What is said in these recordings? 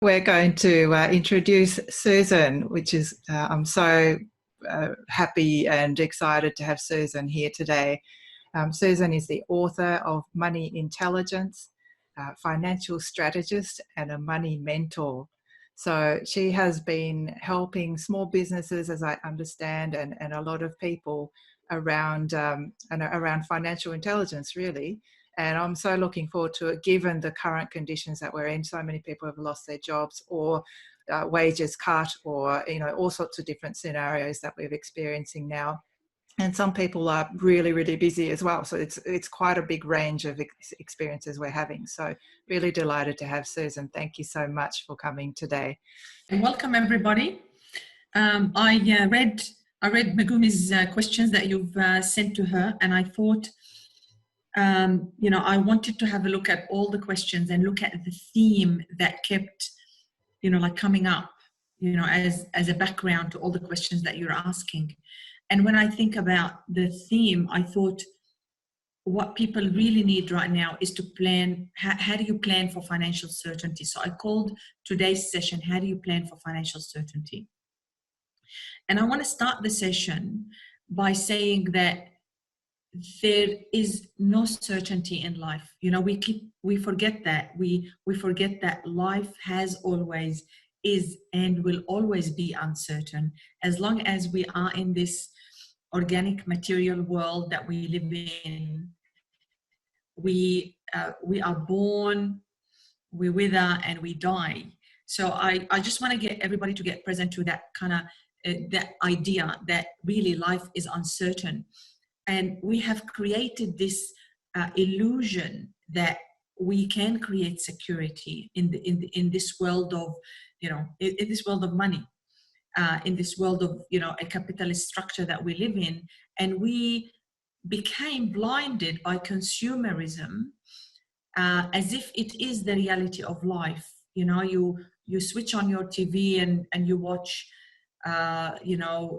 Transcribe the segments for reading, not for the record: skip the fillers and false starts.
We're going to introduce Susan, which is, I'm so happy and excited to have Susan here today. Susan is the author of Money Intelligence, financial strategist, and a money mentor. So she has been helping small businesses, as I understand, and a lot of people around around financial intelligence, really. And I'm so looking forward to it, given the current conditions that we're in. So many people have lost their jobs or wages cut, or all sorts of different scenarios that we're experiencing now. And some people are really, really busy as well. So it's quite a big range of experiences we're having. So really delighted to have Susan. Thank you so much for coming today. Welcome, everybody. I read Megumi's questions that you've sent to her, and I thought, I wanted to have a look at all the questions and look at the theme that kept, coming up, as a background to all the questions that you're asking. And when I think about the theme, I thought what people really need right now is to plan. How do you plan for financial certainty? So I called today's session, How do you plan for financial certainty? And I want to start the session by saying that there is no certainty in life. We forget that. We forget that life has always, is, and will always be uncertain. As long as we are in this organic material world that we live in, we are born, we wither, and we die. So I just want to get everybody to get present to that kind of that idea that really life is uncertain. And we have created this illusion that we can create security in this world of, in this world of money, in this world of, a capitalist structure that we live in. And we became blinded by consumerism as if it is the reality of life. You switch on your TV and you watch,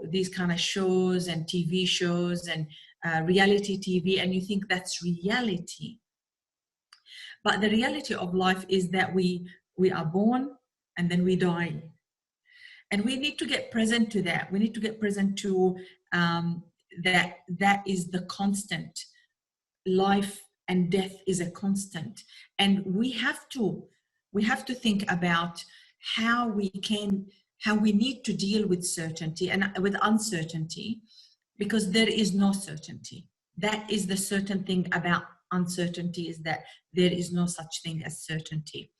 these kind of shows and TV shows and reality TV, and you think that's reality. But the reality of life is that we are born and then we die. And we need to get present to that. We need to get present to that is the constant. Life and death is a constant. And we have to think about how we need to deal with certainty and with uncertainty, because there is no certainty. That is the certain thing about uncertainty, is that there is no such thing as certainty.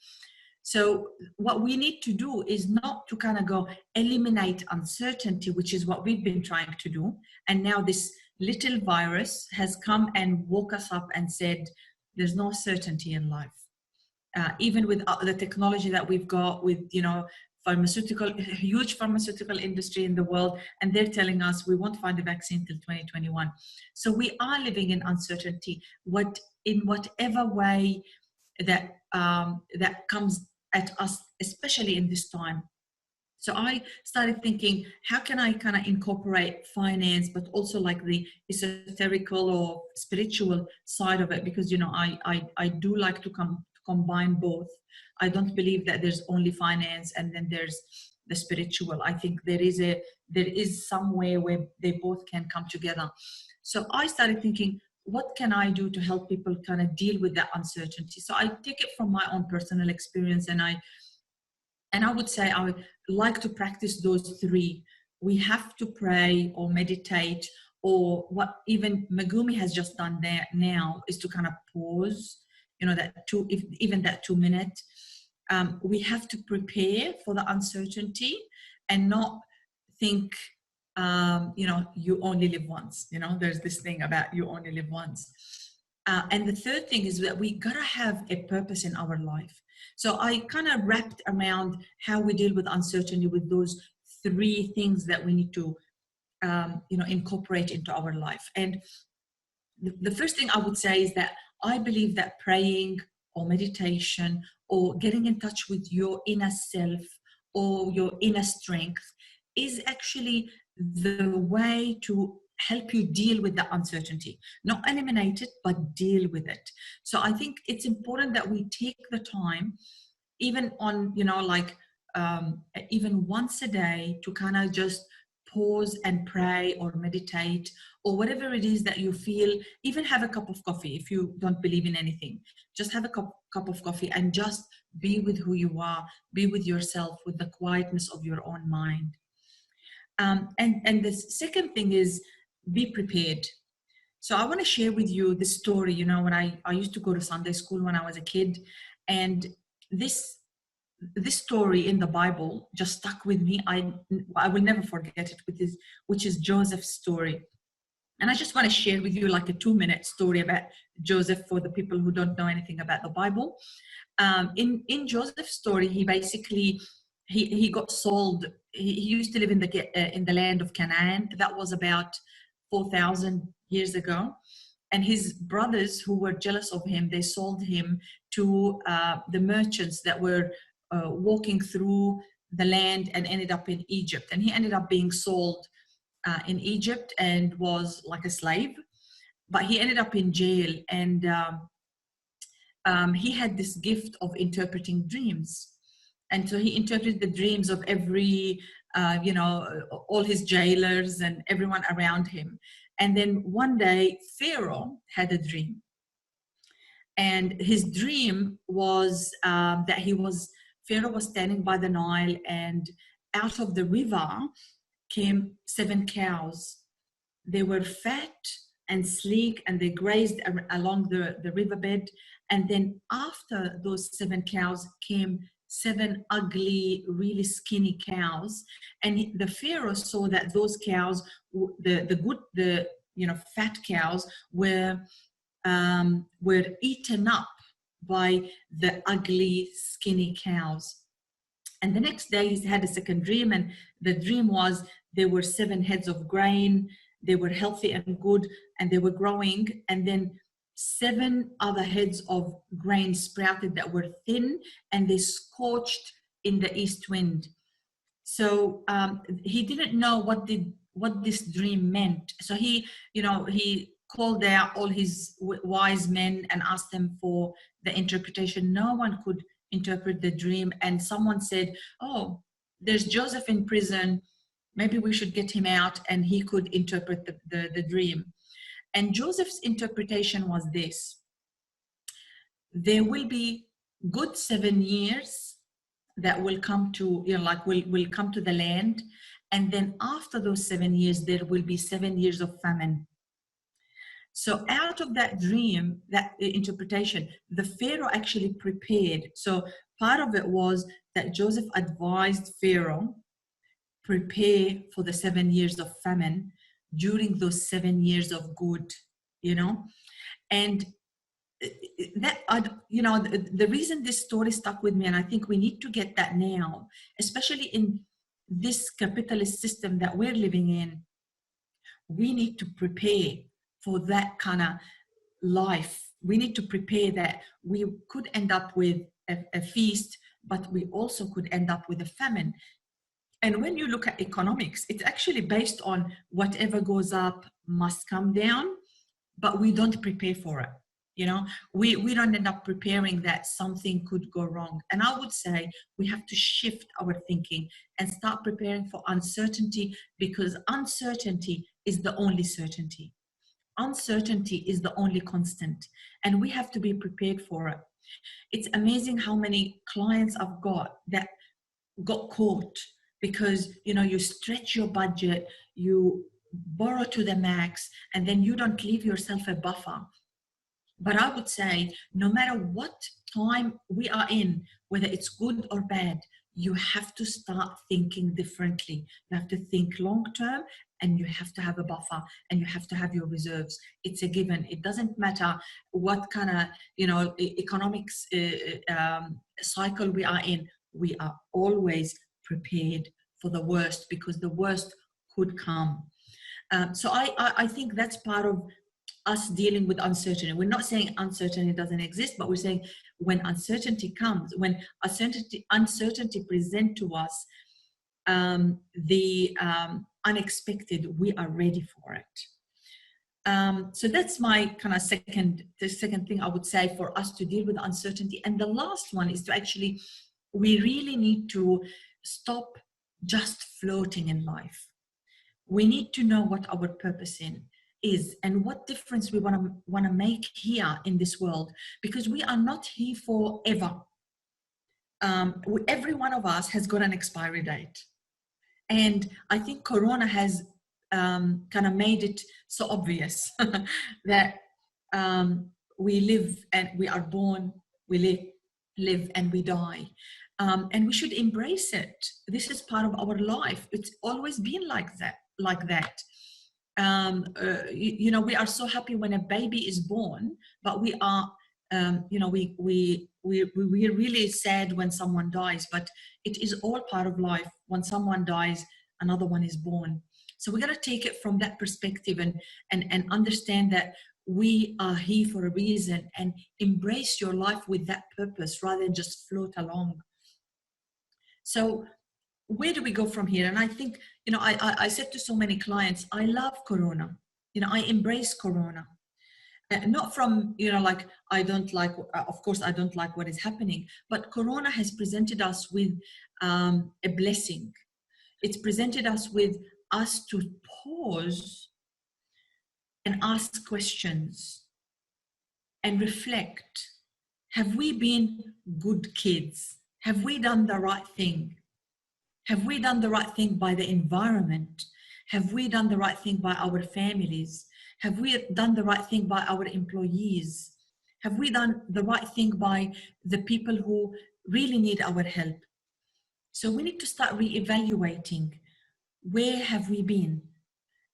So what we need to do is not to kind of go eliminate uncertainty, which is what we've been trying to do. And now this little virus has come and woke us up and said, there's no certainty in life. Even with the technology that we've got with, huge pharmaceutical industry in the world, and they're telling us we won't find a vaccine till 2021. So we are living in uncertainty, in whatever way that comes at us, especially in this time. So I started thinking, how can I kind of incorporate finance, but also like the esoterical or spiritual side of it? Because, I do like to combine both. I don't believe that there's only finance and then there's the spiritual. I think there is somewhere where they both can come together. So I started thinking, what can I do to help people kind of deal with that uncertainty? So I take it from my own personal experience, and I would say I would like to practice those three. We have to pray or meditate, or what even Megumi has just done there now is to kind of pause, even that 2 minutes. We have to prepare for the uncertainty and not think, you only live once. There's this thing about you only live once. And the third thing is that we gotta have a purpose in our life. So I kind of wrapped around how we deal with uncertainty with those three things that we need to, incorporate into our life. And the first thing I would say is that I believe that praying or meditation or getting in touch with your inner self or your inner strength is actually the way to help you deal with the uncertainty. Not eliminate it, but deal with it. So I think it's important that we take the time even on, you know, like even once a day, to kind of just pause and pray or meditate or whatever it is that you feel. Even have a cup of coffee if you don't believe in anything. Just have a cup of coffee and just be with who you are, be with yourself, with the quietness of your own mind. And the second thing is, be prepared. So I want to share with you this story. You know, when I used to go to Sunday school when I was a kid, and this story in the Bible just stuck with me. I will never forget it, which is Joseph's story. And I just want to share with you like a 2-minute story about Joseph for the people who don't know anything about the Bible. In Joseph's story, he basically he got sold. He used to live in the land of Canaan. That was about 4,000 years ago. And his brothers, who were jealous of him, they sold him to the merchants that were walking through the land and ended up in Egypt. And he ended up being sold in Egypt and was like a slave. But he ended up in jail, and he had this gift of interpreting dreams. And so he interpreted the dreams of every, you know, all his jailers and everyone around him. And then one day, Pharaoh had a dream. And his dream was that Pharaoh was standing by the Nile, and out of the river came 7 cows. They were fat and sleek, and they grazed along the riverbed. And then after those 7 cows came 7 ugly, really skinny cows. And the Pharaoh saw that those cows, the fat cows, were eaten up by the ugly, skinny cows. And the next day he had a second dream, and the dream was there were 7 heads of grain. They were healthy and good, and they were growing. And then 7 other heads of grain sprouted that were thin, and they scorched in the east wind. So he didn't know what this dream meant. So he called out all his wise men and asked them for the interpretation. No one could interpret the dream. And someone said, oh, there's Joseph in prison. Maybe we should get him out and he could interpret the dream. And Joseph's interpretation was this: there will be good 7 years that will come to, will come to the land. And then after those 7 years, there will be 7 years of famine. So out of that dream, that interpretation, the Pharaoh actually prepared. So part of it was that Joseph advised Pharaoh, prepare for the 7 years of famine during those 7 years of good, and that, the reason this story stuck with me, and I think we need to get that now, especially in this capitalist system that we're living in, we need to prepare for that kind of life. We need to prepare that we could end up with a feast, but we also could end up with a famine. And when you look at economics, it's actually based on whatever goes up must come down, but we don't prepare for it. We don't end up preparing that something could go wrong. And I would say we have to shift our thinking and start preparing for uncertainty, because uncertainty is the only certainty. Uncertainty is the only constant, and we have to be prepared for it. It's amazing how many clients I've got that got caught because you stretch your budget, you borrow to the max, and then you don't leave yourself a buffer. But I would say, no matter what time we are in, whether it's good or bad, you have to start thinking differently. You have to think long term, and you have to have a buffer, and you have to have your reserves. It's a given. It doesn't matter what kind of economics cycle we are in. We are always prepared for the worst, because the worst could come. So I think that's part of us dealing with uncertainty. We're not saying uncertainty doesn't exist, but we're saying when uncertainty comes, when uncertainty presents to us the unexpected, we are ready for it. So that's my kind of the second thing I would say for us to deal with uncertainty. And the last one is to actually we really need to stop just floating in life. We need to know what our purpose is and what difference we want to make here in this world, because we are not here forever. Every one of us has got an expiry date. And I think Corona has kind of made it so obvious that we live and we are born, we live and we die. And we should embrace it. This is part of our life. It's always been like that. We are so happy when a baby is born, but we are, we're really sad when someone dies, but it is all part of life. When someone dies, another one is born. So we got to take it from that perspective and understand that we are here for a reason, and embrace your life with that purpose rather than just float along. So where do we go from here? And I think, I said to so many clients, I love Corona. I embrace Corona. Not from, I don't like, of course, I don't like what is happening, but Corona has presented us with a blessing. It's presented us with us to pause and ask questions and reflect. Have we been good kids? Have we done the right thing? Have we done the right thing by the environment? Have we done the right thing by our families? Have we done the right thing by our employees? Have we done the right thing by the people who really need our help? So we need to start reevaluating, where have we been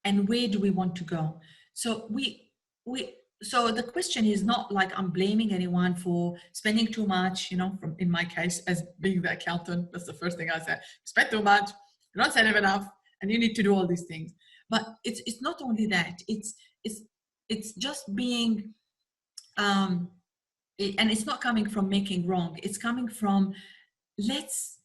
and where do we want to go? So so the question is not like I'm blaming anyone for spending too much, in my case, as being the accountant, that's the first thing I said: spend too much, you're not saving enough, and you need to do all these things. But it's not only that, it's just being, and it's not coming from making wrong, it's coming from, let's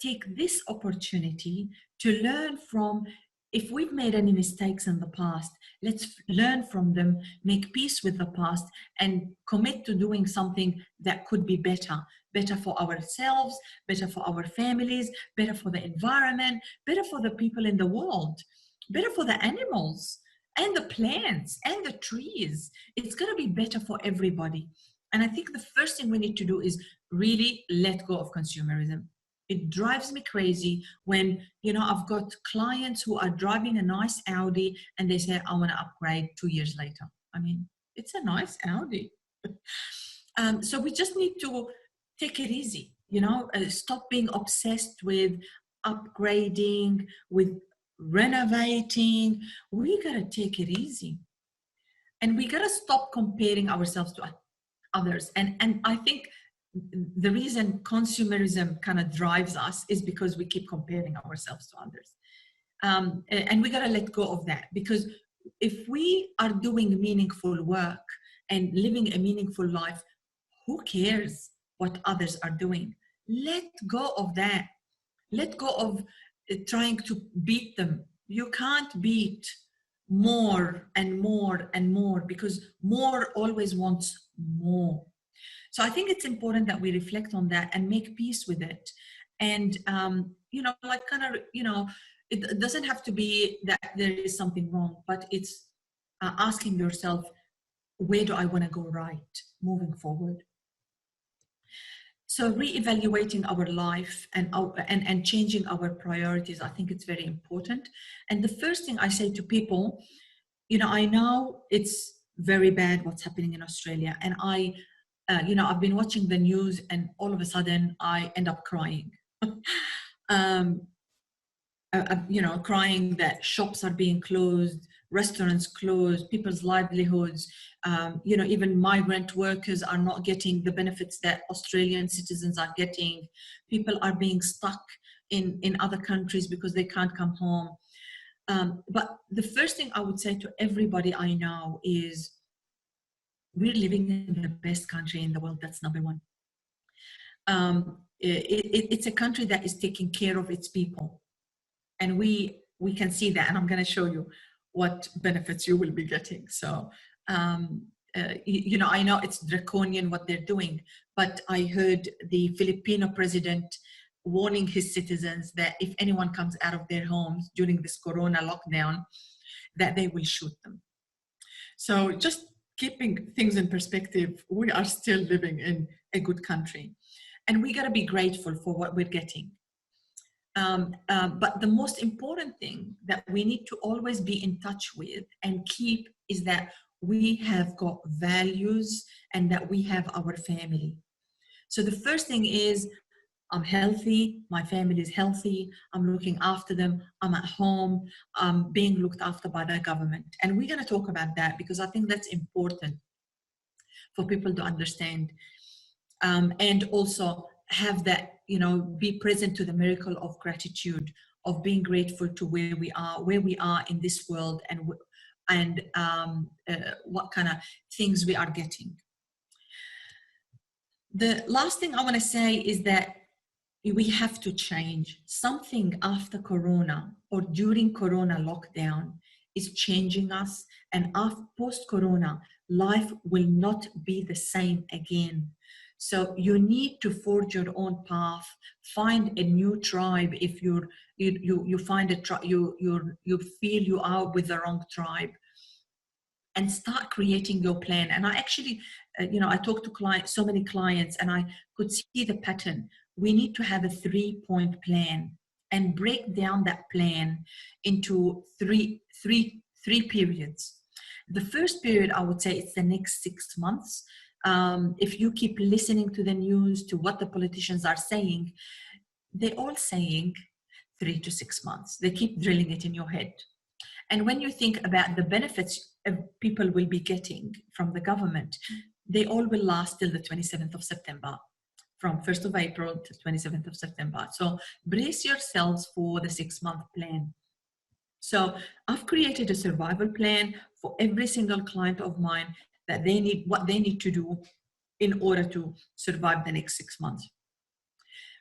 take this opportunity to learn from. If we've made any mistakes in the past, let's learn from them, make peace with the past, and commit to doing something that could be better for ourselves, better for our families, better for the environment, better for the people in the world, better for the animals and the plants and the trees. It's going to be better for everybody. And I think the first thing we need to do is really let go of consumerism. It drives me crazy when, I've got clients who are driving a nice Audi and they say, I want to upgrade 2 years later. I mean, it's a nice Audi. So we just need to take it easy, stop being obsessed with upgrading, with renovating. We got to take it easy. And we got to stop comparing ourselves to others. And I think the reason consumerism kind of drives us is because we keep comparing ourselves to others. And we got to let go of that, because if we are doing meaningful work and living a meaningful life, who cares what others are doing? Let go of that. Let go of trying to beat them. You can't beat more and more and more, because more always wants more. So I think it's important that we reflect on that and make peace with it. And, it doesn't have to be that there is something wrong, but it's asking yourself, where do I want to go right moving forward? So reevaluating our life and changing our priorities, I think it's very important. And the first thing I say to people, I know it's very bad what's happening in Australia. And I've been watching the news and all of a sudden I end up crying. Crying that shops are being closed, restaurants closed, people's livelihoods, even migrant workers are not getting the benefits that Australian citizens are getting. People are being stuck in other countries because they can't come home. But the first thing I would say to everybody I know is, we're living in the best country in the world. That's number one. It's a country that is taking care of its people. And we can see that. And I'm going to show you what benefits you will be getting. So I know it's draconian what they're doing, but I heard the Filipino president warning his citizens that if anyone comes out of their homes during this corona lockdown, that they will shoot them. So just keeping things in perspective, we are still living in a good country, and we got to be grateful for what we're getting. But the most important thing that we need to always be in touch with and keep is that we have got values and that we have our family. So the first thing is, I'm healthy, my family is healthy, I'm looking after them, I'm at home, I'm being looked after by the government. And we're going to talk about that because I think that's important for people to understand. And also have that, be present to the miracle of gratitude, of being grateful to where we are in this world, and what kind of things we are getting. The last thing I want to say is that we have to change. Something after Corona or during Corona lockdown is changing us, and after post-Corona, life will not be the same again. So you need to forge your own path, find a new tribe. If you find a tribe, you feel you are with the wrong tribe, and start creating your plan. And I actually, I talk to so many clients, and I could see the pattern. We need to have a 3-point plan and break down that plan into three periods. The first period, I would say, it's the next 6 months. If you keep listening to the news, to what the politicians are saying, they're all saying 3 to 6 months. They keep drilling it in your head. And when you think about the benefits people will be getting from the government, they all will last till the 27th of September, from 1st of April to 27th of September. So brace yourselves for the 6-month plan. So I've created a survival plan for every single client of mine that they need, what they need to do in order to survive the next 6 months.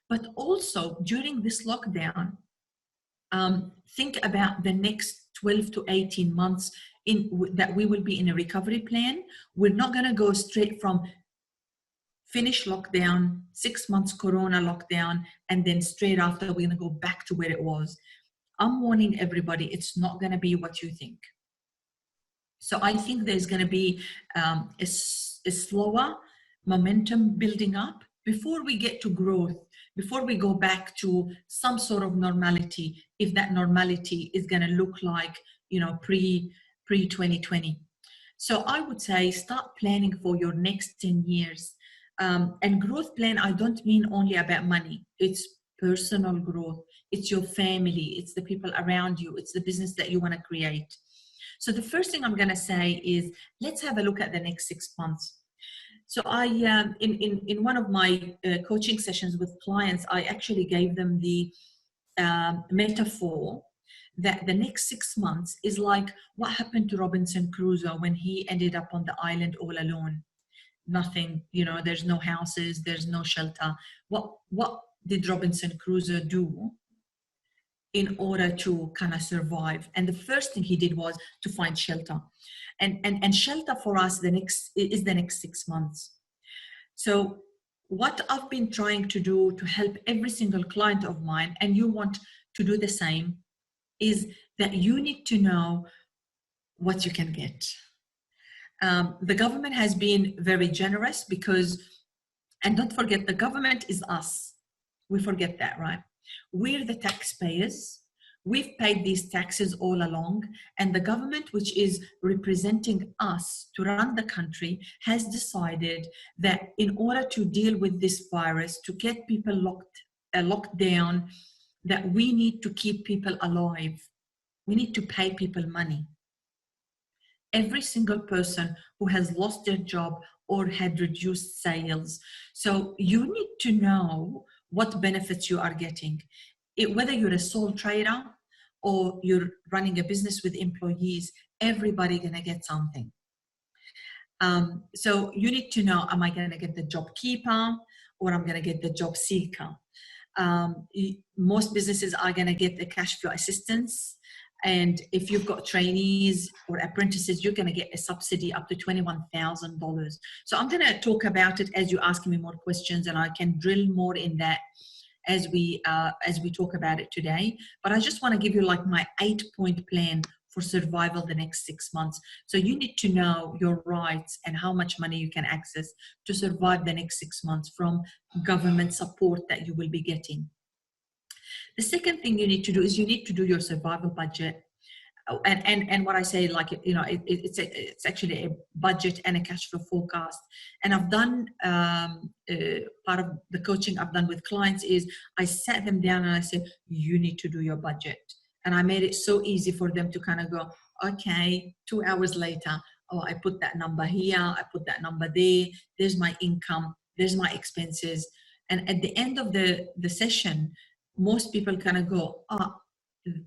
But also during this lockdown, think about the next 12 to 18 months that we will be in a recovery plan. We're not going to go straight from finish lockdown, 6 months Corona lockdown, and then straight after we're going to go back to where it was. I'm warning everybody, it's not going to be what you think. So I think there's going to be a slower momentum building up before we get to growth, before we go back to some sort of normality, if that normality is going to look like, pre-2020. So I would say start planning for your next 10 years. And growth plan, I don't mean only about money. It's personal growth. It's your family. It's the people around you. It's the business that you want to create. So the first thing I'm going to say is, let's have a look at the next 6 months. So I, in one of my coaching sessions with clients, I actually gave them the metaphor that the next 6 months is like what happened to Robinson Crusoe when he ended up on the island all alone. Nothing, there's no houses, there's no shelter. What did Robinson Crusoe do in order to kind of survive? And the first thing he did was to find shelter. And shelter for us the next 6 months. So what I've been trying to do to help every single client of mine, and you want to do the same, is that you need to know what you can get. The government has been very generous because, and don't forget, the government is us. We forget that, right? We're the taxpayers. We've paid these taxes all along, and the government, which is representing us to run the country, has decided that in order to deal with this virus, to get people locked down, that we need to keep people alive. We need to pay people money. Every single person who has lost their job or had reduced sales. So you need to know what benefits you are getting. Whether you're a sole trader or you're running a business with employees, everybody gonna get something. So you need to know, am I gonna get the Job Keeper or I'm gonna get the Job Seeker? Most businesses are gonna get the cash flow assistance. And if you've got trainees or apprentices, you're going to get a subsidy up to $21,000. So I'm going to talk about it as you're asking me more questions, and I can drill more in that as we talk about it today. But I just want to give you like my 8-point plan for survival the next 6 months. So you need to know your rights and how much money you can access to survive the next 6 months from government support that you will be getting. The second thing you need to do is you need to do your survival budget. And what I say, like, you know, it's actually a budget and a cash flow forecast. And I've done part of the coaching I've done with clients is I sat them down and I said, you need to do your budget. And I made it so easy for them to kind of go, okay, 2 hours later, oh, I put that number here, I put that number there, there's my income, there's my expenses. And at the end of the session, most people kind of go, oh,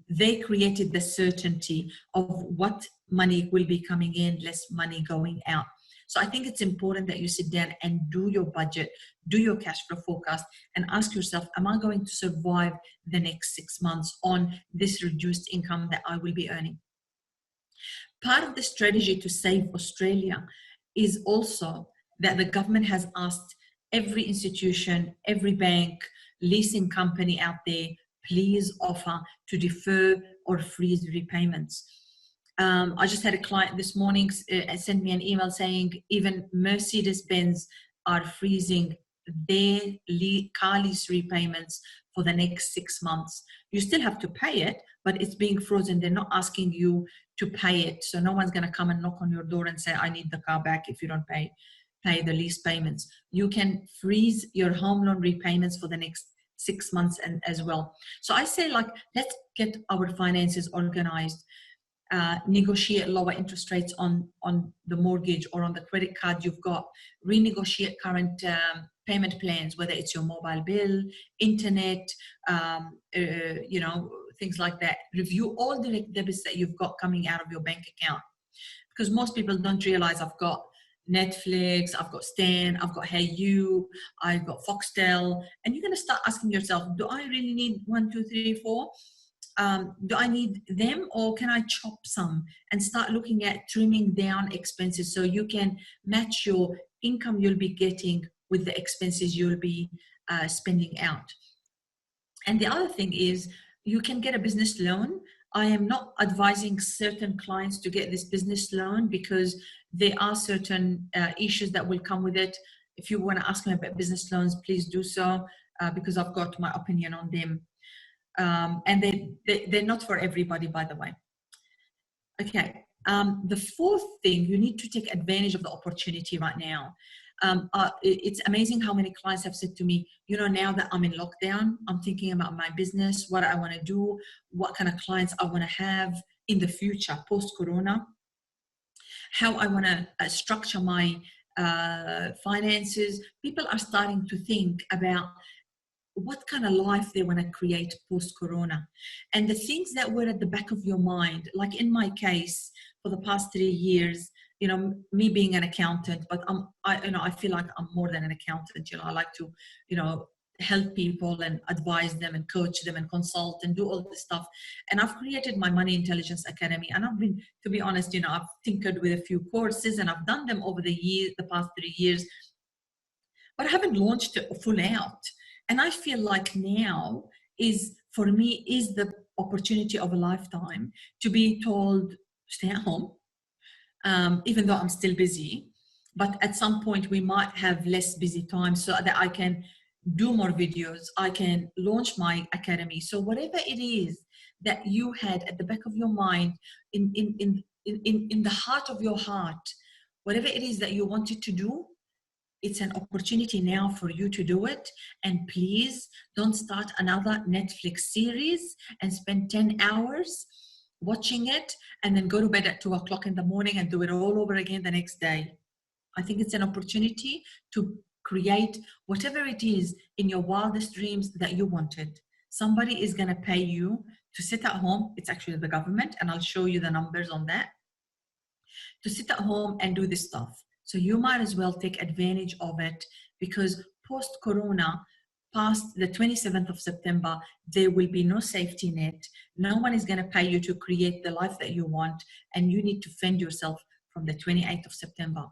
they created the certainty of what money will be coming in, less money going out. So I think it's important that you sit down and do your budget, do your cash flow forecast, and ask yourself, am I going to survive the next 6 months on this reduced income that I will be earning? Part of the strategy to save Australia is also that the government has asked every institution, every bank, leasing company out there, please offer to defer or freeze repayments. I just had a client this morning send me an email saying even Mercedes-Benz are freezing their car lease repayments for the next 6 months. You still have to pay it, but it's being frozen. They're not asking you to pay it. So no one's going to come and knock on your door and say, I need the car back if you don't pay the lease payments. You can freeze your home loan repayments for the next 6 months and as well. So I say, like, let's get our finances organized, negotiate lower interest rates on the mortgage or on the credit card you've got, renegotiate current payment plans, whether it's your mobile bill, internet, you know, things like that. Review all the debits that you've got coming out of your bank account, because most people don't realize I've got Netflix, I've got Stan, I've got Hey You, I've got Foxtel, and you're going to start asking yourself, do I really need 1, 2, 3, 4? Do I need them, or can I chop some and start looking at trimming down expenses so you can match your income you'll be getting with the expenses you'll be spending out? And the other thing is you can get a business loan. I am not advising certain clients to get this business loan because there are certain issues that will come with it. If you want to ask me about business loans, please do so, because I've got my opinion on them. And they're not for everybody, by the way. Okay. The fourth thing, you need to take advantage of the opportunity right now. It's amazing how many clients have said to me, you know, now that I'm in lockdown, I'm thinking about my business, what I want to do, what kind of clients I want to have in the future, post-corona, how I want to structure my finances. People are starting to think about what kind of life they want to create post-corona. And the things that were at the back of your mind, like in my case, for the past 3 years, you know, me being an accountant, but I feel like I'm more than an accountant. You know, I like to, you know, help people and advise them and coach them and consult and do all this stuff. And I've created my Money Intelligence Academy. And I've been, to be honest, you know, I've tinkered with a few courses and I've done them over the past 3 years, but I haven't launched it full out. And I feel like now is, for me, is the opportunity of a lifetime to be told, stay at home, even though I'm still busy. But at some point we might have less busy time so that I can do more videos. I can launch my academy. So whatever it is that you had at the back of your mind, in the heart of your heart, whatever it is that you wanted to do, it's an opportunity now for you to do it. And please don't start another Netflix series and spend 10 hours watching it and then go to bed at 2 o'clock in the morning and do it all over again the next day. I think it's an opportunity to create whatever it is in your wildest dreams that you wanted. Somebody is going to pay you to sit at home. It's actually the government, and I'll show you the numbers on that, to sit at home and do this stuff. So you might as well take advantage of it, because post-corona, past the 27th of September, there will be no safety net. No one is going to pay you to create the life that you want, and you need to fend yourself from the 28th of September.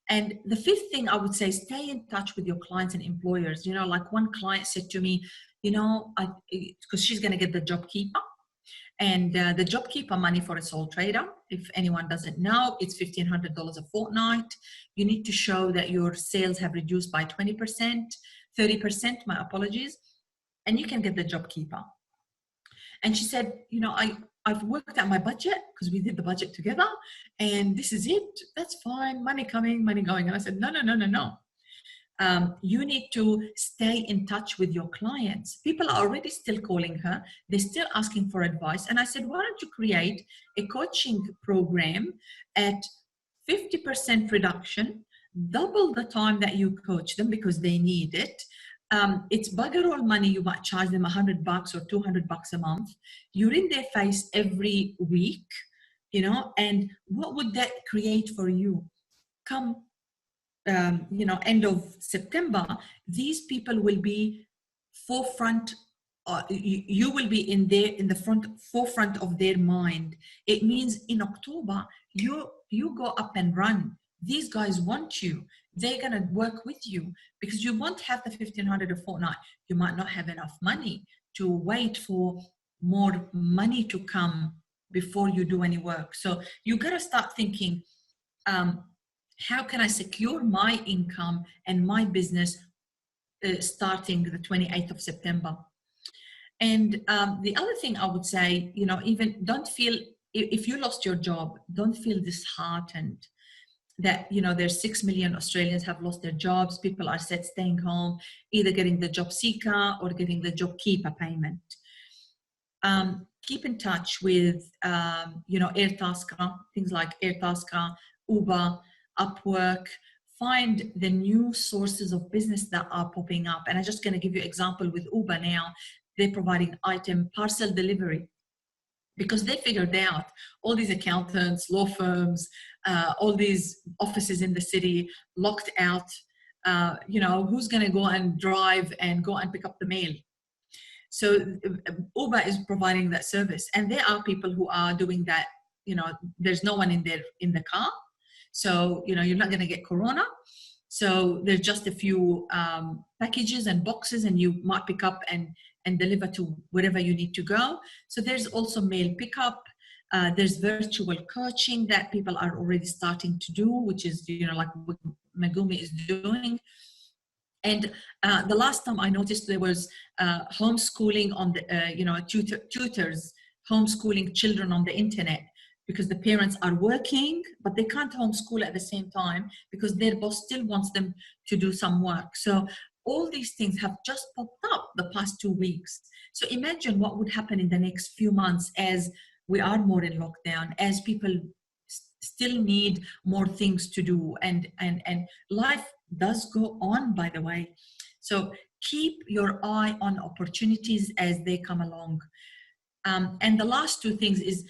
And the fifth thing I would say, stay in touch with your clients and employers. You know, like one client said to me, you know, because she's going to get the Job Keeper, and the Job Keeper money for a sole trader, if anyone doesn't know, it's $1,500 a fortnight. You need to show that your sales have reduced by 20%, 30%, my apologies, and you can get the Job Keeper. And she said, you know, I've worked out my budget because we did the budget together, and this is it. That's fine. Money coming, money going. And I said, no. You need to stay in touch with your clients. People are already still calling her. They're still asking for advice. And I said, why don't you create a coaching program at 50% reduction, double the time that you coach them because they need it. It's bugger all money. You might charge them $100 or $200 a month. You're in their face every week, you know, and what would that create for you? Come you know, end of September, these people will be forefront. You will be in the forefront of their mind. It means in October, you go up and run. These guys want you. They're gonna work with you because you won't have the $1,500 a fortnight. You might not have enough money to wait for more money to come before you do any work. So you gotta start thinking, how can I secure my income and my business starting the 28th of September? And the other thing I would say, you know, even don't feel, if you lost your job, don't feel disheartened that, you know, there's 6 million Australians have lost their jobs. People are set staying home, either getting the job seeker or getting the job keeper payment. Keep in touch with, you know, Airtasker, things like Airtasker, Uber, Upwork. Find the new sources of business that are popping up. And I'm just going to give you an example with Uber now. They're providing parcel delivery because they figured out all these accountants, law firms, all these offices in the city locked out. You know, who's going to go and drive and go and pick up the mail? So Uber is providing that service, and there are people who are doing that. You know, there's no one in the car. So, you know, you're not going to get corona. So there's just a few packages and boxes, and you might pick up and deliver to wherever you need to go. So there's also mail pickup. There's virtual coaching that people are already starting to do, which is, you know, like what Megumi is doing. And the last time I noticed there was homeschooling on the, you know, tutors homeschooling children on the internet, because the parents are working, but they can't homeschool at the same time because their boss still wants them to do some work. So all these things have just popped up the past 2 weeks. So imagine what would happen in the next few months as we are more in lockdown, as people still need more things to do. And life does go on, by the way. So keep your eye on opportunities as they come along. And the last two things is,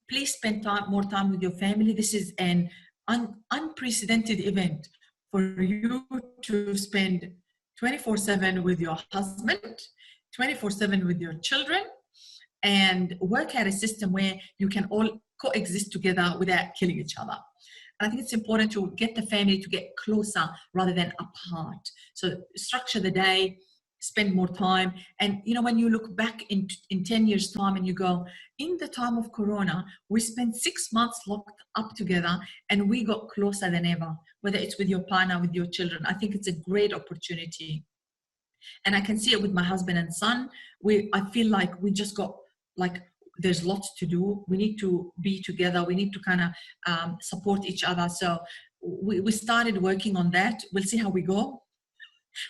please spend more time with your family. This is an unprecedented event for you to spend 24/7 with your husband, 24/7 with your children, and work out a system where you can all coexist together without killing each other. And I think it's important to get the family to get closer rather than apart. So structure the day, spend more time. And, you know, when you look back in 10 years' time and you go, in the time of Corona, we spent 6 months locked up together and we got closer than ever, whether it's with your partner, with your children. I think it's a great opportunity. And I can see it with my husband and son. I feel like we just got, like, there's lots to do. We need to be together. We need to kind of support each other. So we started working on that. We'll see how we go.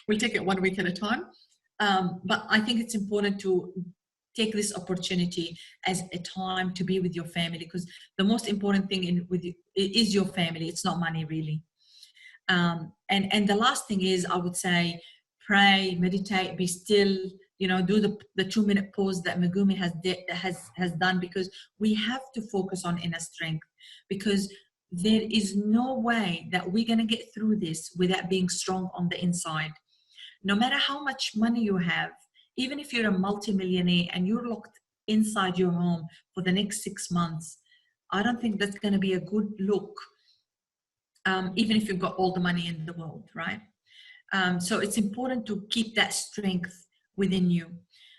We'll take it 1 week at a time. But I think it's important to take this opportunity as a time to be with your family, because the most important thing with you is your family. It's not money, really. And the last thing is, I would say, pray, meditate, be still, you know, do the 2-minute pause that Megumi has done, because we have to focus on inner strength, because there is no way that we're going to get through this without being strong on the inside. no matter how much money you have, even if you're a multimillionaire and you're locked inside your home for the next 6 months, I don't think that's going to be a good look, even if you've got all the money in the world, right? So it's important to keep that strength within you.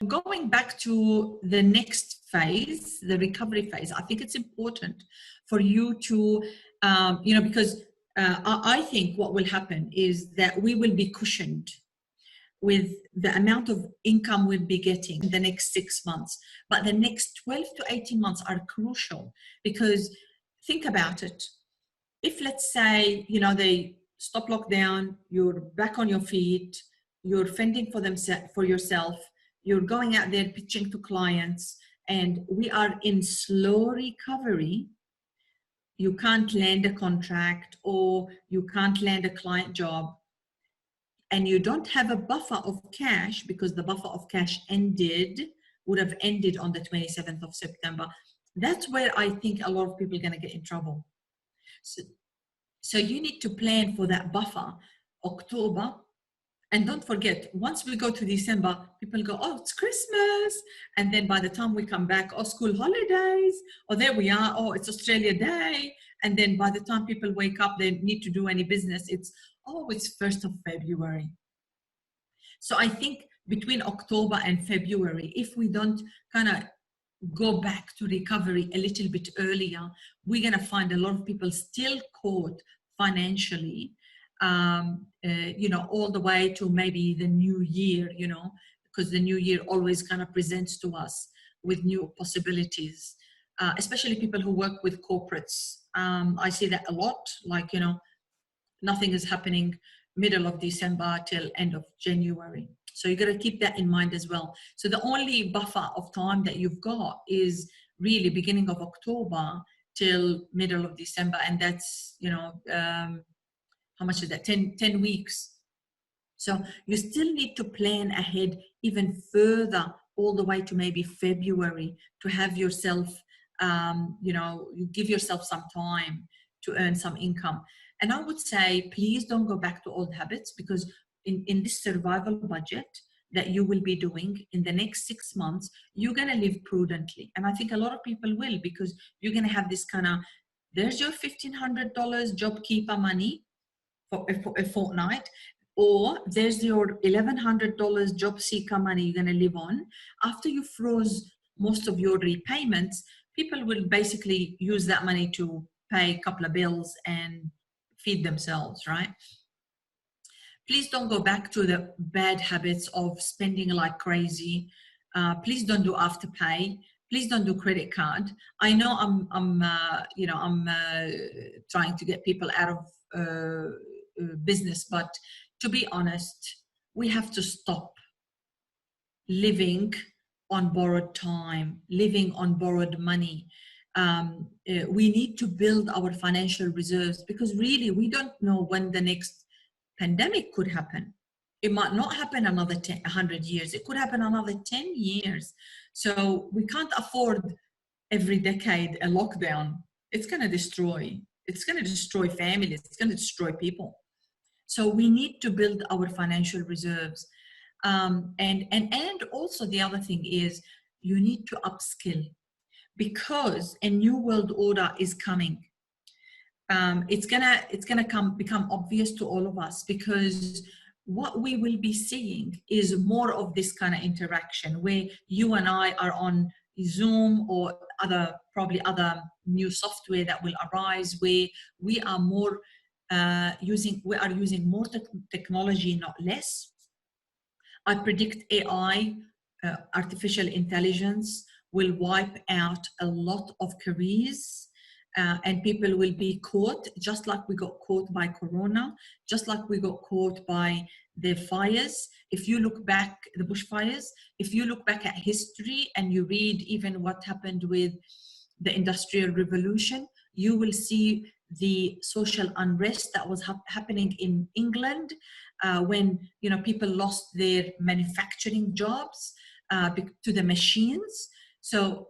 Going back to the next phase, the recovery phase, I think it's important for you to, because I think what will happen is that we will be cushioned with the amount of income we'll be getting in the next 6 months. But the next 12 to 18 months are crucial, because think about it. If, let's say, they stop lockdown, you're back on your feet, you're fending for yourself, you're going out there pitching to clients, and we are in slow recovery, you can't land a contract or you can't land a client job, and you don't have a buffer of cash because the buffer of cash would have ended on the 27th of September. That's where I think a lot of people are going to get in trouble. So you need to plan for that buffer, October. And don't forget, once we go to December, people go, oh, it's Christmas. And then by the time we come back, oh, school holidays, or there we are, oh, it's Australia Day. And then by the time people wake up, they need to do any business, it's 1st of February. So I think between October and February, if we don't kind of go back to recovery a little bit earlier, we're going to find a lot of people still caught financially, all the way to maybe the new year, because the new year always kind of presents to us with new possibilities, especially people who work with corporates. I see that a lot, like, nothing is happening middle of December till end of January. So you got to keep that in mind as well. So the only buffer of time that you've got is really beginning of October till middle of December. And that's, how much is that? 10 weeks. So you still need to plan ahead even further, all the way to maybe February, to have yourself, you give yourself some time to earn some income. And I would say, please don't go back to old habits, because in this survival budget that you will be doing in the next 6 months, you're going to live prudently. And I think a lot of people will, because you're going to have this kind of, there's your $1,500 Job Keeper money for a fortnight, or there's your $1,100 Job Seeker money you're going to live on. After you froze most of your repayments, people will basically use that money to pay a couple of bills and feed themselves, right? Please don't go back to the bad habits of spending like crazy. Please don't do Afterpay. Please don't do credit card. I know I'm trying to get people out of business, but to be honest, we have to stop living on borrowed time, living on borrowed money. We need to build our financial reserves, because really we don't know when the next pandemic could happen. It might not happen another 100 years. It could happen another 10 years. So we can't afford every decade a lockdown. It's going to destroy families. It's going to destroy people. So we need to build our financial reserves. And also the other thing is, you need to upskill, because a new world order is coming. It's gonna become obvious to all of us, because what we will be seeing is more of this kind of interaction, where you and I are on Zoom or probably other new software that will arise, where we are using more technology, not less. I predict AI, artificial intelligence, will wipe out a lot of careers, and people will be caught, just like we got caught by Corona, just like we got caught by the fires. If you look back, the bushfires, if you look back at history and you read even what happened with the Industrial Revolution, you will see the social unrest that was happening in England, when people lost their manufacturing jobs to the machines. So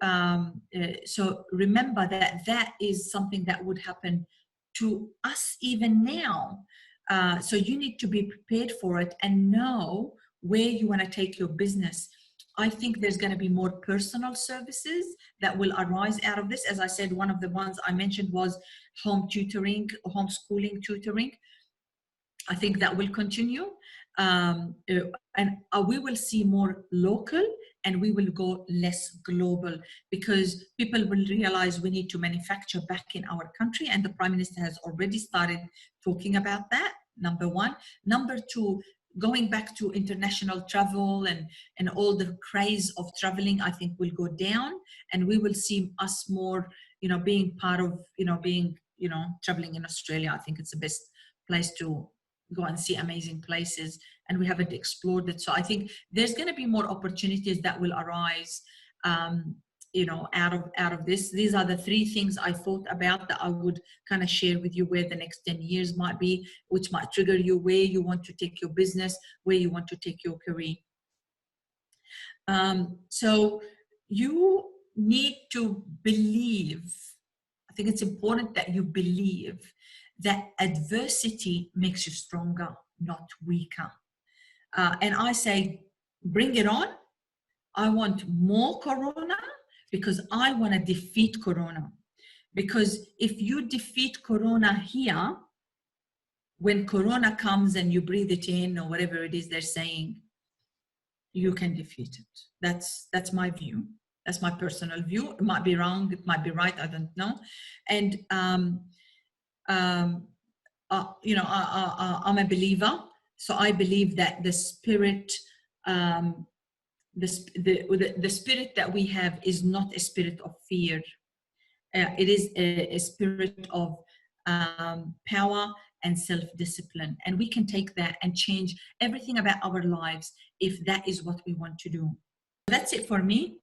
remember that is something that would happen to us even now. So you need to be prepared for it and know where you want to take your business. I think there's going to be more personal services that will arise out of this. As I said, one of the ones I mentioned was home tutoring, homeschooling tutoring. I think that will continue. And we will see more local, and we will go less global, because people will realize we need to manufacture back in our country, and the Prime Minister has already started talking about that, number one. Number two, going back to international travel and all the craze of traveling, I think will go down, and we will see us more, being part of, traveling in Australia. I think it's the best place to go and see amazing places, and we haven't explored it. So I think there's going to be more opportunities that will arise, out of this. These are the three things I thought about that I would kind of share with you, where the next 10 years might be, which might trigger you, where you want to take your business, where you want to take your career. So you need to believe, I think it's important that you believe that adversity makes you stronger, not weaker. And I say, bring it on. I want more Corona, because I want to defeat Corona. Because if you defeat Corona here, when Corona comes and you breathe it in, or whatever it is they're saying, you can defeat it. That's my view. That's my personal view. It might be wrong, it might be right, I don't know. And I'm a believer, so I believe that the spirit, the spirit that we have is not a spirit of fear. It is a spirit of power and self-discipline, and we can take that and change everything about our lives if that is what we want to do. That's it for me.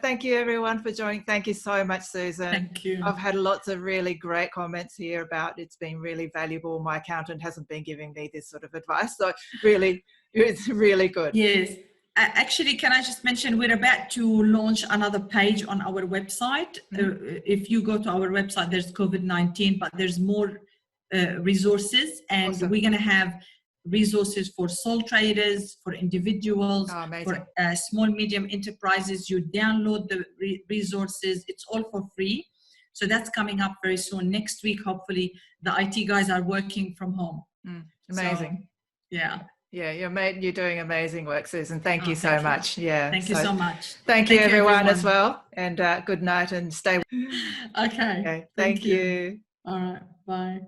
Thank you everyone for joining. Thank you so much, Susan. Thank you. I've had lots of really great comments here about it's been really valuable. My accountant hasn't been giving me this sort of advice, so really, it's really good. Yes. Actually, can I just mention, we're about to launch another page on our website. If you go to our website, there's COVID-19, but there's more resources, and Awesome. We're going to have resources for sole traders, for individuals, for small, medium enterprises. You download the resources. It's all for free. So that's coming up very soon. Next week, hopefully, the IT guys are working from home. Amazing. So, yeah. Yeah, you're doing amazing work, Susan. Thank you so much. Yeah. Thank you so much. Thank you everyone as well. And good night and stay. Okay. Thank you. All right. Bye.